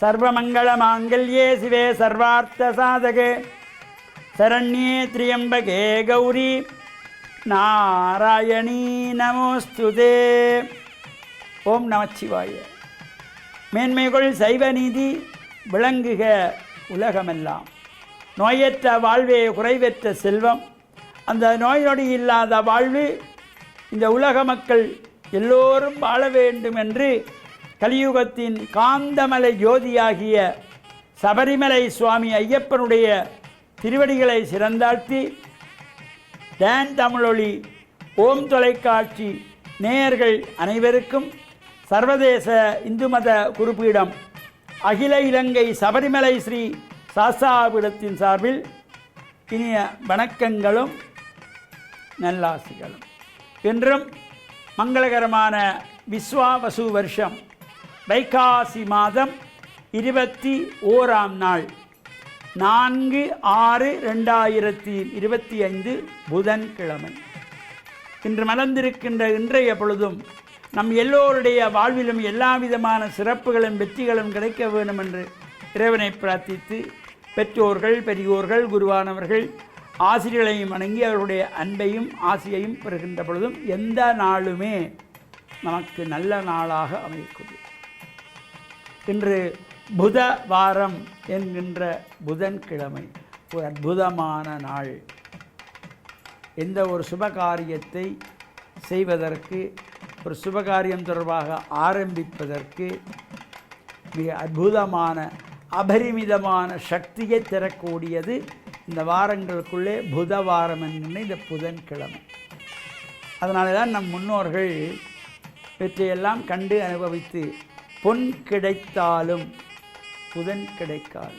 சர்வமங்களமாங்கல்யே சிவே சர்வார்த்த சாதகே சரண்யே திரியம்பகே கௌரி நாராயணீ நமோஸ்துதே. ஓம் நமச்சிவாய. மேன்மைகள் சைவ நீதி விளங்குக உலகமெல்லாம். நோயற்ற வாழ்வே குறைவற்ற செல்வம். அந்த நோய் நொடி இல்லாத வாழ்வு இந்த உலக மக்கள் எல்லோரும் வாழ வேண்டும் என்று கலியுகத்தின் காந்தமலை ஜோதியாகிய சபரிமலை சுவாமி ஐயப்பனுடைய திருவடிகளை சிறந்தாழ்த்தி டான் தமிழொலி ஓம் தொலைக்காட்சி நேயர்கள் அனைவருக்கும் சர்வதேச இந்து மத குருபீடம் அகில இலங்கை சபரிமலை ஸ்ரீ சாஸ்தாபீடத்தின் சார்பில் இனிய வணக்கங்களும் நல்லாசிகளும். என்றும் மங்களகரமான விஸ்வாவசு வருஷம் வைகாசி மாதம் 21ஆம் நாள் 4/6/2025 புதன்கிழமை. இன்று மலர்ந்திருக்கின்ற இன்றைய பொழுதும் நம் எல்லோருடைய வாழ்விலும் எல்லா விதமான சிறப்புகளும் வெற்றிகளும் கிடைக்க வேண்டும் என்று இறைவனை பிரார்த்தித்து பெற்றோர்கள் பெரியோர்கள் குருவானவர்கள் ஆசிரியர்களையும் வணங்கி அவருடைய அன்பையும் ஆசியையும் பெறுகின்ற பொழுதும் எந்த நாளுமே நமக்கு நல்ல நாளாக அமைக்கும். இன்று புத வாரம் என்கின்ற புதன்கிழமை ஒரு அற்புதமான நாள். எந்த ஒரு சுபகாரியத்தை செய்வதற்கு ஒரு சுபகாரியம் தொடர்பாக ஆரம்பிப்பதற்கு மிக அற்புதமான அபரிமிதமான சக்தியை தரக்கூடியது இந்த வாரங்களுக்குள்ளே புத வாரம் என்கின்ற இந்த புதன்கிழமை. அதனால தான் நம் முன்னோர்கள் இவற்றையெல்லாம் கண்டு அனுபவித்து பொன் கிடைத்தாலும் புதன் கிடைக்காது.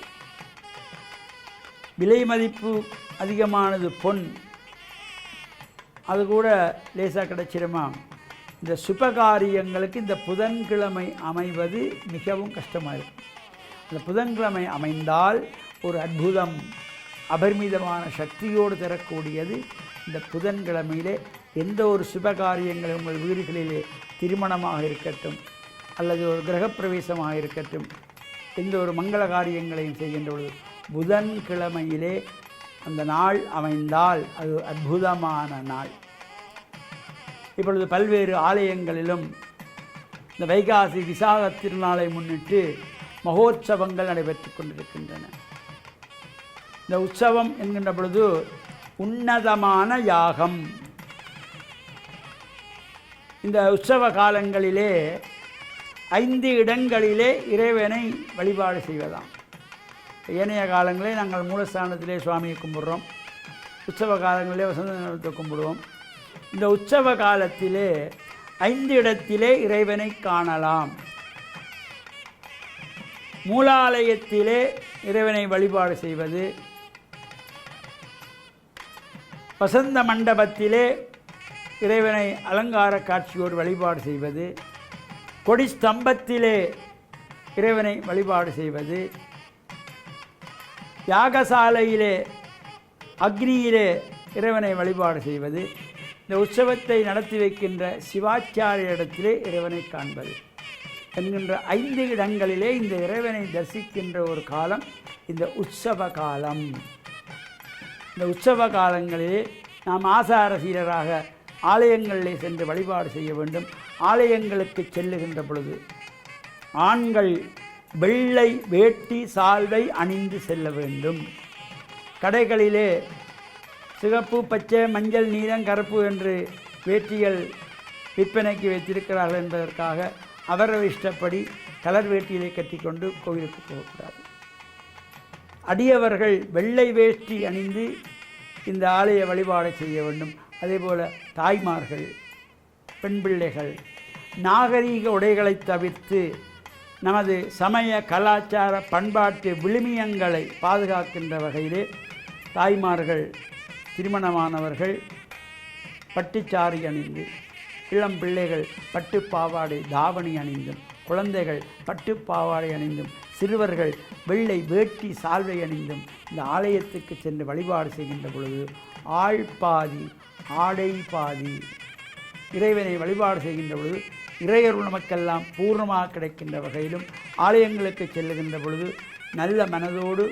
விலை மதிப்பு அதிகமானது பொன், அது கூட லேசாக கிடைச்சிருமா? இந்த சுபகாரியங்களுக்கு இந்த புதன்கிழமை அமைவது மிகவும் கஷ்டமாக இருக்கும். அந்த புதன்கிழமை அமைந்தால் ஒரு அற்புதம் அபரிமிதமான சக்தியோடு தரக்கூடியது இந்த புதன்கிழமையிலே. எந்த ஒரு சுபகாரியங்கள் உங்கள் வீடுகளிலே திருமணமாக இருக்கட்டும் அல்லது ஒரு கிரகப்பிரவேசமாக இருக்கட்டும், எந்த ஒரு மங்கள காரியங்களையும் செய்கின்ற பொழுது புதன்கிழமையிலே அந்த நாள் அமைந்தால் அது அற்புதமான நாள். இப்பொழுது பல்வேறு ஆலயங்களிலும் இந்த வைகாசி விசாக திருநாளை முன்னிட்டு மகோற்சவங்கள் நடைபெற்று கொண்டிருக்கின்றன. இந்த உற்சவம் என்கின்ற பொழுது உன்னதமான யாகம். இந்த உற்சவ காலங்களிலே 5 இடங்களிலே இறைவனை வழிபாடு செய்வதாம். ஏனைய காலங்களே நாங்கள் மூலஸ்தானத்திலே சுவாமியை கும்பிட்றோம், உற்சவ காலங்களிலே வசந்த நிலத்தை கும்பிடுவோம். இந்த உற்சவ காலத்திலே 5 இடத்திலே இறைவனை காணலாம். மூலாலயத்திலே இறைவனை வழிபாடு செய்வது, வசந்த மண்டபத்திலே இறைவனை அலங்கார காட்சியோடு வழிபாடு செய்வது, கொடி ஸ்தம்பத்திலே இறைவனை வழிபாடு செய்வது, யாகசாலையிலே அக்னியிலே இறைவனை வழிபாடு செய்வது, இந்த உற்சவத்தை நடத்தி வைக்கின்ற சிவாச்சாரிய இடத்திலே இறைவனை காண்பது என்கின்ற 5 இடங்களிலே இந்த இறைவனை தரிசிக்கின்ற ஒரு காலம் இந்த உற்சவ காலம். இந்த உற்சவ காலங்களிலே நாம் ஆசார சீரராக ஆலயங்களிலே சென்று வழிபாடு செய்ய வேண்டும். ஆலயங்களுக்கு செல்லுகின்ற பொழுது ஆண்கள் வெள்ளை வேட்டி சால்வை அணிந்து செல்ல வேண்டும். கடைகளிலே சிகப்பு பச்சை மஞ்சள் நீலம் கருப்பு என்று வேட்டிகள் விற்பனைக்கு வைத்திருக்கிறார்கள் என்பதற்காக அவரவர் இஷ்டப்படி கலர் வேட்டியை கட்டிக்கொண்டு கோவிலுக்கு போகக்கூடாது. அடியவர்கள் வெள்ளை வேஷ்டி அணிந்து இந்த ஆலய வழிபாடு செய்ய வேண்டும். அதேபோல் தாய்மார்கள் பெண் பிள்ளைகள் நாகரீக உடைகளை தவிர்த்து நமது சமய கலாச்சார பண்பாட்டு விழுமியங்களை பாதுகாக்கின்ற வகையிலே தாய்மார்கள் திருமணமானவர்கள் பட்டுச்சாரி அணிந்து, இளம் பிள்ளைகள் பட்டு பாவாடை தாவணி அணிந்தும், குழந்தைகள் பட்டு பாவாடை அணிந்தும், சிறுவர்கள் வெள்ளை வேட்டி சால்வை அணிந்தும் இந்த ஆலயத்துக்கு சென்று வழிபாடு செய்கின்ற பொழுது ஆள் பாதி ஆடை பாதி இறைவனை வழிபாடு செய்கின்ற பொழுது இறையருள் நமக்கெல்லாம் பூர்ணமாக கிடைக்கின்ற வகையிலும் ஆலயங்களுக்கு செல்லுகின்ற பொழுது நல்ல மனதோடு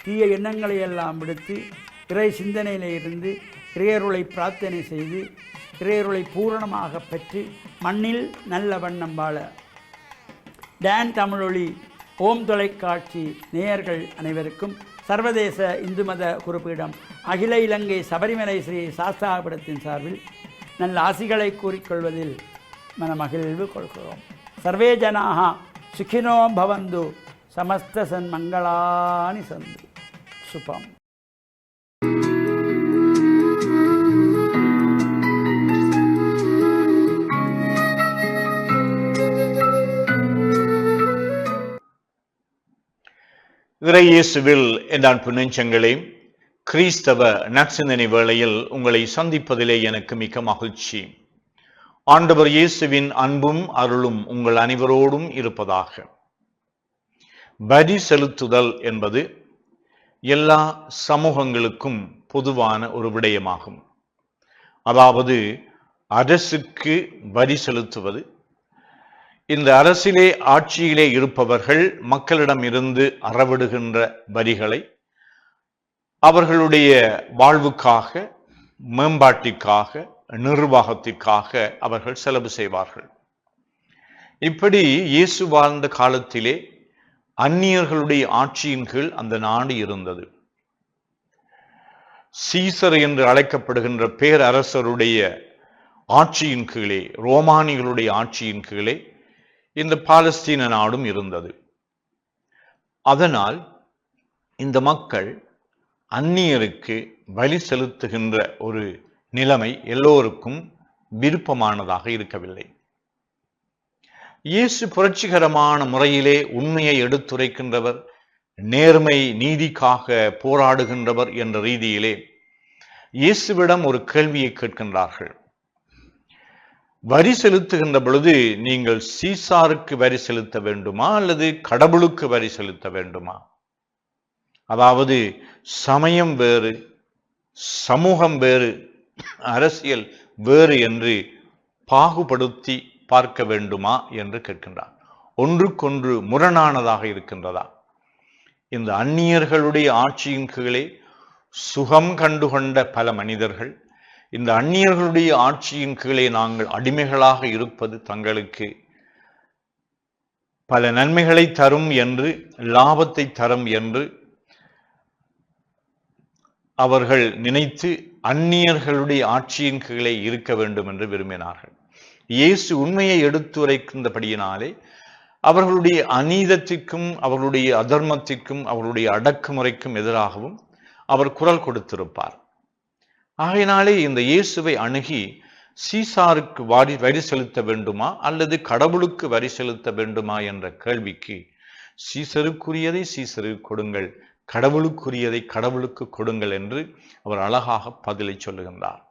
தீய எண்ணங்களை எல்லாம் விடுத்து இறை சிந்தனையில் இருந்து இறையருளை பிரார்த்தனை செய்து இறையருளை பூரணமாக பெற்று மண்ணில் நல்ல வண்ணம் வாழ டான் தமிழொலி ஓம் தொலைக்காட்சி நேயர்கள் அனைவருக்கும் சர்வதேச இந்து மத குறிப்பீடம் அகில இலங்கை சபரிமலை ஸ்ரீ சாஸ்தாபுரத்தின் சார்பில் நல்ல ஆசிகளை கூறிக்கொள்வதில் மனமகிழ்வு கொள்கிறோம். சர்வே ஜனாக சுகினோ பவந்து சமஸ்த சன்மங்களானி சந்து. சுபம். இறையேசுவில் என் அன்பு நெஞ்சங்களே, கிறிஸ்தவ நற்சிந்தனை வேளையில் உங்களை சந்திப்பதிலே எனக்கு மிக்க மகிழ்ச்சி. ஆண்டவர் இயேசுவின் அன்பும் அருளும் உங்கள் அனைவரோடும் இருப்பதாக. வரி செலுத்துதல் என்பது எல்லா சமூகங்களுக்கும் பொதுவான ஒரு விடயமாகும். அதாவது அரசுக்கு வரி செலுத்துவது. இந்த அரசிலே ஆட்சியிலே இருப்பவர்கள் மக்களிடம் இருந்து அறவிடுகின்ற வரிகளை அவர்களுடைய வாழ்வுக்காக, மேம்பாட்டிற்காக, நிர்வாகத்திற்காக அவர்கள் செலவு செய்வார்கள். இப்படி இயேசு வாழ்ந்த காலத்திலே அந்நியர்களுடைய ஆட்சியின் கீழ் அந்த நாடு இருந்தது. சீசர் என்று அழைக்கப்படுகின்ற பேரரசருடைய ஆட்சியின் கீழே, ரோமானிகளுடைய ஆட்சியின் கீழே இந்த பாலஸ்தீன நாடும் இருந்தது. அதனால் இந்த மக்கள் அந்நியருக்கு பலி செலுத்துகின்ற ஒரு நிலைமை எல்லோருக்கும் விருப்பமானதாக இருக்கவில்லை. இயேசு புரட்சிகரமான முறையிலே உண்மையை எடுத்துரைக்கின்றவர், நேர்மை நீதிக்காக போராடுகின்றவர் என்ற ரீதியிலே இயேசுவிடம் ஒரு கேள்வியை கேட்கின்றார்கள். வரி செலுத்துகின்ற பொழுது நீங்கள் சீசாருக்கு வரி செலுத்த வேண்டுமா அல்லது கடவுளுக்கு வரி செலுத்த வேண்டுமா? அதாவது சமயம் வேறு, சமூகம் வேறு, அரசியல் வேறு என்று பாகுபடுத்தி பார்க்க வேண்டுமா என்று கேட்கின்றார். ஒன்றுக்கொன்று முரணானதாக இருக்கின்றதா? இந்த அந்நியர்களுடைய ஆட்சியின் கீழே சுகம் கண்டுகொண்ட பல மனிதர்கள் இந்த அந்நியர்களுடைய ஆட்சியின் கீழே நாங்கள் அடிமைகளாக இருப்பது தங்களுக்கு பல நன்மைகளை தரும் என்று, லாபத்தை தரும் என்று அவர்கள் நினைத்து அந்நியர்களுடைய ஆட்சியின் கீழே இருக்க வேண்டும் என்று விரும்பினார்கள். இயேசு உண்மையை எடுத்துரைக்கின்றபடியினாலே அவர்களுடைய அநீதத்திற்கும், அவர்களுடைய அதர்மத்திற்கும், அவர்களுடைய அடக்குமுறைக்கும் எதிராகவும் அவர் குரல் கொடுத்திருப்பார். ஆகையினாலே இந்த இயேசுவை அணுகி சீசாருக்கு வரி செலுத்த வேண்டுமா அல்லது கடவுளுக்கு வரி செலுத்த வேண்டுமா என்ற கேள்விக்கு சீசருக்குரியதை சீசருக்கு கொடுங்கள், கடவுளுக்குரியதை கடவுளுக்கு கொடுங்கள் என்று அவர் அழகாக பதிலை சொல்லுகின்றார்.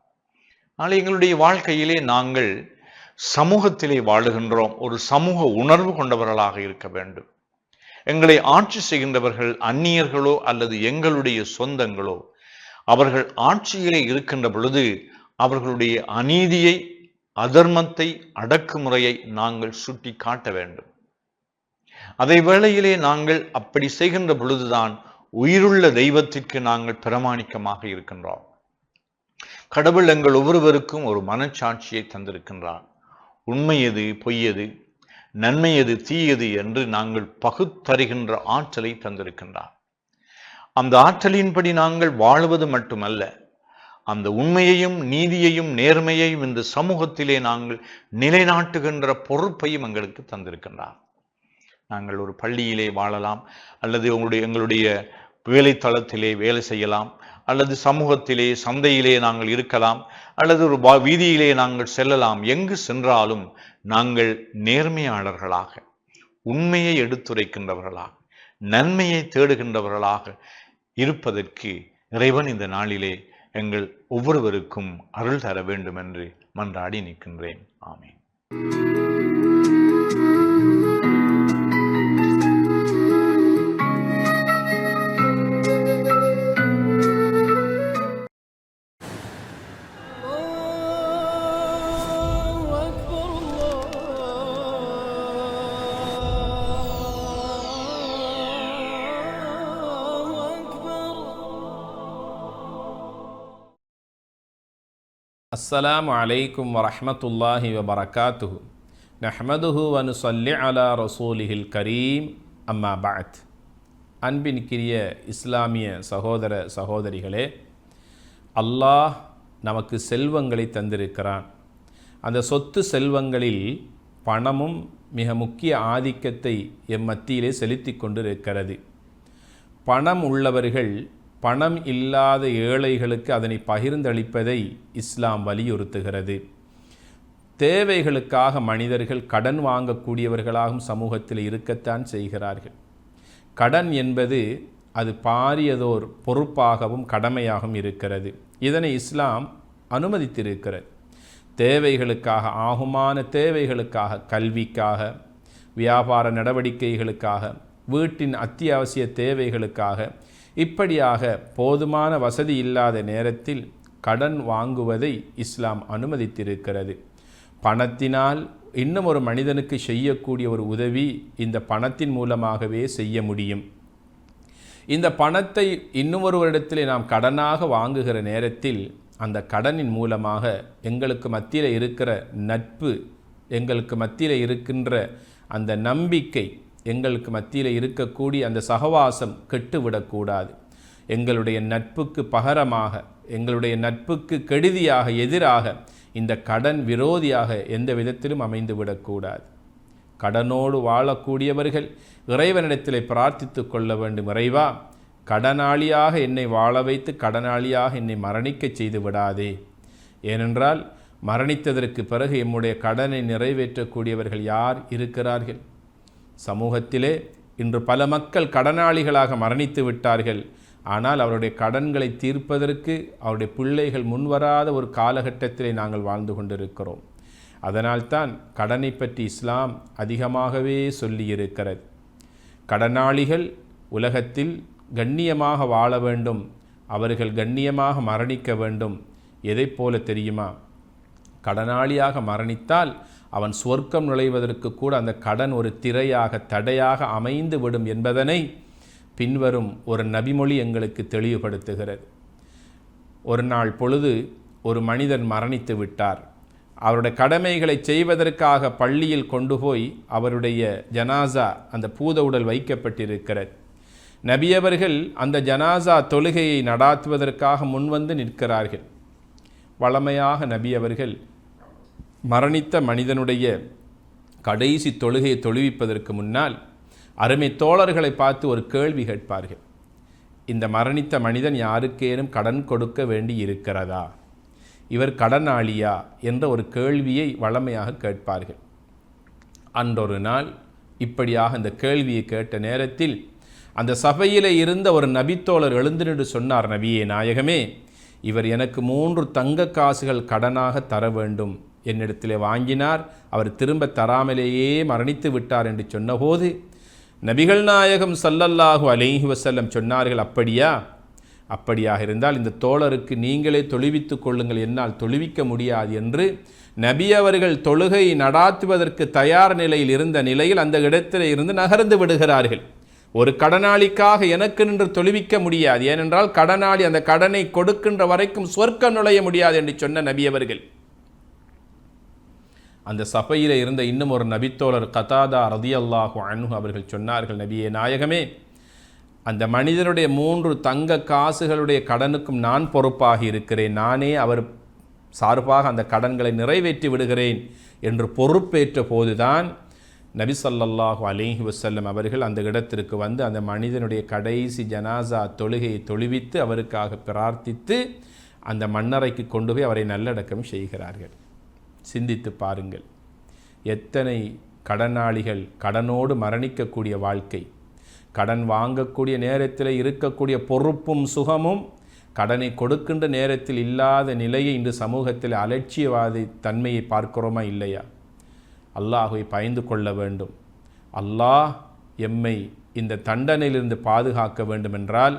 ஆனால் எங்களுடைய வாழ்க்கையிலே நாங்கள் சமூகத்திலே வாழுகின்றோம். ஒரு சமூக உணர்வு கொண்டவர்களாக இருக்க வேண்டும். எங்களை ஆட்சி செய்கின்றவர்கள் அந்நியர்களோ அல்லது எங்களுடைய சொந்தங்களோ அவர்கள் ஆட்சியிலே இருக்கின்ற பொழுது அவர்களுடைய அநீதியை, அதர்மத்தை, அடக்குமுறையை நாங்கள் சுட்டி காட்ட வேண்டும். அதே வேளையிலே நாங்கள் அப்படி செய்கின்ற பொழுதுதான் உயிருள்ள தெய்வத்திற்கு நாங்கள் பிரமாணிக்கமாக இருக்கின்றோம். கடவுள் எங்கள் ஒவ்வொருவருக்கும் ஒரு மனச்சாட்சியை தந்திருக்கின்றார். உண்மை எது, பொய் எது, நன்மை எது, தீயது என்று நாங்கள் பகுத்தறிகின்ற ஆற்றலை தந்திருக்கின்றார். அந்த ஆற்றலின்படி நாங்கள் வாழுவது மட்டுமல்ல, அந்த உண்மையையும் நீதியையும் நேர்மையையும் இந்த சமூகத்திலே நாங்கள் நிலைநாட்டுகின்ற பொறுப்பையும் எங்களுக்கு தந்திருக்கின்றார். நாங்கள் ஒரு பள்ளியிலே வாழலாம், அல்லது எங்களுடைய வேலைத்தளத்திலே வேலை செய்யலாம், அல்லது சமூகத்திலே சந்தையிலே நாங்கள் இருக்கலாம், அல்லது ஒரு வீதியிலே நாங்கள் செல்லலாம். எங்கு சென்றாலும் நாங்கள் நேர்மையாளர்களாக, உண்மையை எடுத்துரைக்கின்றவர்களாக, நன்மையை தேடுகின்றவர்களாக இருப்பதற்கு இறைவன் இந்த நாளிலே எங்கள் ஒவ்வொருவருக்கும் அருள் தர வேண்டும் என்று மன்றாடி நிற்கின்றேன். ஆமென். அஸ்ஸலாமு அலைக்கும் வரஹ்மத்துல்லாஹி வபரகாத்துஹு. நஹ்மதுஹு வ நுஸல்லி அலா ரசூலிஹில் கரீம். அம்மா பஅத். அன்பின்கிரிய இஸ்லாமிய சகோதர சகோதரிகளே, அல்லாஹ் நமக்கு செல்வங்களை தந்திருக்கிறான். அந்த சொத்து செல்வங்களில் பணமும் மிக முக்கிய ஆதிக்கத்தை எம் மத்தியிலே செலுத்தி கொண்டிருக்கிறது. பணம் உள்ளவர்கள் பணம் இல்லாத ஏழைகளுக்கு அதனை பகிர்ந்தளிப்பதை இஸ்லாம் வலியுறுத்துகிறது. தேவைகளுக்காக மனிதர்கள் கடன் வாங்கக்கூடியவர்களாகவும் சமூகத்தில் இருக்கத்தான் செய்கிறார்கள். கடன் என்பது அது பாரியதோர் பொறுப்பாகவும் கடமையாகவும் இருக்கிறது. இதனை இஸ்லாம் அனுமதித்திருக்கிறது. தேவைகளுக்காக, ஆகுமான தேவைகளுக்காக, கல்விக்காக, வியாபார நடவடிக்கைகளுக்காக, வீட்டின் அத்தியாவசிய தேவைகளுக்காக, இப்படியாக போதுமான வசதி இல்லாத நேரத்தில் கடன் வாங்குவதை இஸ்லாம் அனுமதித்திருக்கிறது. பணத்தினால் இன்னும் ஒரு மனிதனுக்கு செய்யக்கூடிய ஒரு உதவி இந்த பணத்தின் மூலமாகவே செய்ய முடியும். இந்த பணத்தை இன்னும் ஒருவரிடத்திலே நாம் கடனாக வாங்குகிற நேரத்தில் அந்த கடனின் மூலமாக எங்களுக்கு மத்தியில் இருக்கிற நட்பு, எங்களுக்கு மத்தியில் இருக்கின்ற அந்த நம்பிக்கை, எங்களுக்கு மத்தியில் இருக்கக்கூடிய அந்த சகவாசம் கெட்டுவிடக்கூடாது. எங்களுடைய நட்புக்கு பகரமாக, எங்களுடைய நட்புக்கு கெடுதியாக, எதிராக இந்த கடன் விரோதியாக எந்த விதத்திலும் அமைந்துவிடக்கூடாது. கடனோடு வாழக்கூடியவர்கள் இறைவனிடத்திலே பிரார்த்தித்து கொள்ள வேண்டும். இறைவா, கடனாளியாக என்னை வாழ வைத்து கடனாளியாக என்னை மரணிக்க செய்து விடாதே. ஏனென்றால் மரணித்ததற்கு பிறகு எம்முடைய கடனை நிறைவேற்றக்கூடியவர்கள் யார் இருக்கிறார்கள்? சமூகத்திலே இன்று பல மக்கள் கடனாளிகளாக மரணித்து விட்டார்கள். ஆனால் அவருடைய கடன்களை தீர்ப்பதற்கு அவருடைய பிள்ளைகள் முன்வராத ஒரு காலகட்டத்திலே நாங்கள் வாழ்ந்து கொண்டிருக்கிறோம். அதனால்தான் கடனை பற்றி இஸ்லாம் அதிகமாகவே சொல்லியிருக்கிறது. கடனாளிகள் உலகத்தில் கண்ணியமாக வாழ வேண்டும், அவர்கள் கண்ணியமாக மரணிக்க வேண்டும். எதை போல தெரியுமா? கடனாளியாக மரணித்தால் அவன் சொர்க்கம் நுழைவதற்கு கூட அந்த கடன் ஒரு திரையாக, தடையாக அமைந்து விடும் என்பதனை பின்வரும் ஒரு நபிமொழி எங்களுக்கு தெளிவுபடுத்துகிறது. ஒரு நாள் பொழுது ஒரு மனிதன் மரணித்து விட்டார். அவருடைய கடமைகளை செய்வதற்காக பள்ளியில் கொண்டு போய் அவருடைய ஜனாசா, அந்த பூத உடல் வைக்கப்பட்டிருக்கிறது. நபியவர்கள் அந்த ஜனாசா தொழுகையை நடாத்துவதற்காக முன்வந்து நிற்கிறார்கள். வளமையாக நபியவர்கள் மரணித்த மனிதனுடைய கடைசி தொழுகையை தொழுவிப்பதற்கு முன்னால் அருமை தோழர்களை பார்த்து ஒரு கேள்வி கேட்பார்கள். இந்த மரணித்த மனிதன் யாருக்கேனும் கடன் கொடுக்க வேண்டி இருக்கிறதா, இவர் கடனாளியா என்ற ஒரு கேள்வியை வளமையாக கேட்பார்கள். அன்றொரு நாள் இப்படியாக அந்த கேள்வியை கேட்ட நேரத்தில் அந்த சபையிலே இருந்த ஒரு நபித்தோழர் எழுந்து நின்று சொன்னார், நபியே நாயகமே, இவர் எனக்கு 3 தங்க காசுகள் கடனாக தர வேண்டும். என்னிடத்திலே வாங்கினார், அவர் திரும்ப தராமலேயே மரணித்து விட்டார் என்று சொன்னபோது நபிகள் நாயகம் ஸல்லல்லாஹு அலைஹி வஸல்லம் சொன்னார்கள், அப்படியா? அப்படியாக இருந்தால் இந்த தோழருக்கு நீங்களே தொழுவித்து கொள்ளுங்கள், என்னால் தொழுவிக்க முடியாது என்று நபி அவர்கள் தொழுகை நடாத்துவதற்கு தயார் நிலையில் இருந்த நிலையில் அந்த இடத்திலே இருந்து நகர்ந்து விடுகிறார்கள். ஒரு கடனாளிக்காக எனக்கு நின்று தொழுவிக்க முடியாது, ஏனென்றால் கடனாளி அந்த கடனை கொடுக்கின்ற வரைக்கும் சொர்க்கம் நுழைய முடியாது என்று சொன்ன நபி அவர்கள். அந்த சபையில் இருந்த இன்னும் ஒரு நபித்தோழர் கதாதா ரதியல்லாஹு அன்ஹு அவர்கள் சொன்னார்கள், நபியே நாயகமே, அந்த மனிதனுடைய 3 தங்க காசுகளுடைய கடனுக்கும் நான் பொறுப்பாக இருக்கிறேன், நானே அவர் சார்பாக அந்த கடன்களை நிறைவேற்றி விடுகிறேன் என்று பொறுப்பேற்ற போதுதான் நபி ஸல்லல்லாஹு அலைஹி வஸல்லம் அவர்கள் அந்த இடத்திற்கு வந்து அந்த மனிதனுடைய கடைசி ஜனாசா தொழுகையை தொழுவித்து அவருக்காக பிரார்த்தித்து அந்த மண்ணறைக்கு கொண்டு போய் அவரை நல்லடக்கம் செய்கிறார்கள். சிந்தித்து பாருங்கள், எத்தனை கடனாளிகள் கடனோடு மரணிக்கக்கூடிய வாழ்க்கை, கடன் வாங்கக்கூடிய நேரத்தில் இருக்கக்கூடிய பொறுப்பும் சுகமும் கடனை கொடுக்கின்ற நேரத்தில் இல்லாத நிலையை இன்று சமூகத்தில் அலட்சியவாதி தன்மையை பார்க்கிறோமா இல்லையா? அல்லாஹ்வை பயந்து கொள்ள வேண்டும். அல்லாஹ் எம்மை இந்த தண்டனையிலிருந்து பாதுகாக்க வேண்டுமென்றால்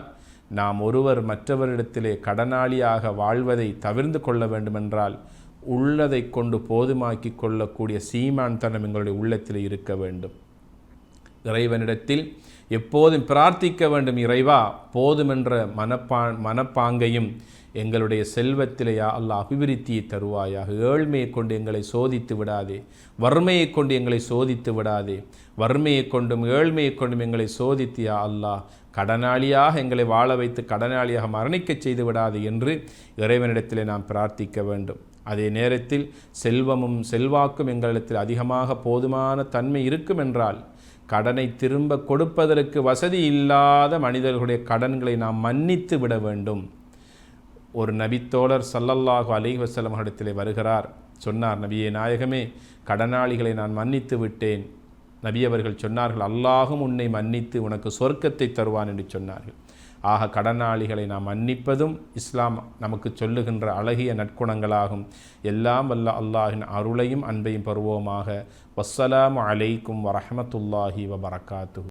நாம் ஒருவர் மற்றவரிடத்திலே கடனாளியாக வாழ்வதை தவிர்த்து கொள்ள வேண்டுமென்றால் உள்ளதை கொண்டு போதுமாக்கி கொள்ளக்கூடிய சீமான் தனம் எங்களுடைய உள்ளத்தில் இருக்க வேண்டும். இறைவனிடத்தில் எப்போதும் பிரார்த்திக்க வேண்டும், இறைவா போதுமென்ற மனப்பாங்கையும் எங்களுடைய செல்வத்திலே யா அல்லாஹ் அபிவிருத்தியை தருவாயாக. ஏழ்மையை கொண்டு எங்களை சோதித்து விடாதே, வறுமையை கொண்டு எங்களை சோதித்து விடாதே, வறுமையை கொண்டும் ஏழ்மையை கொண்டும் எங்களை சோதித்து யா அல்லாஹ் கடனாளியாக எங்களை வாழ வைத்து கடனாளியாக மரணிக்கச் செய்து விடாது என்று இறைவனிடத்திலே நாம் பிரார்த்திக்க வேண்டும். அதே நேரத்தில் செல்வமும் செல்வாக்கும் எங்களிடத்தில் அதிகமாக போதுமான தன்மை இருக்கும் என்றால் கடனை திரும்ப கொடுப்பதற்கு வசதி இல்லாத மனிதர்களுடைய கடன்களை நாம் மன்னித்து விட வேண்டும். ஒரு நபித்தோழர் ஸல்லல்லாஹு அலைஹி வஸல்லம் இடத்திலே வருகிறார். சொன்னார், நபியே நாயகமே, கடனாளிகளை நான் மன்னித்து விட்டேன். நபி அவர்கள் சொன்னார்கள், அல்லாஹும் உன்னை மன்னித்து உனக்கு சொர்க்கத்தை தருவான் என்று சொன்னார்கள். ஆக கடனாளிகளை நாம் மன்னிப்பதும் இஸ்லாம் நமக்கு சொல்லுகின்ற அழகிய நற்குணங்களாகும். எல்லாம் வல்ல அல்லாஹின் அருளையும் அன்பையும் பெறுவோமாக. வஸ்ஸலாமு அலைக்கும் வரஹ்மத்துல்லாஹி வபரகாத்துஹு.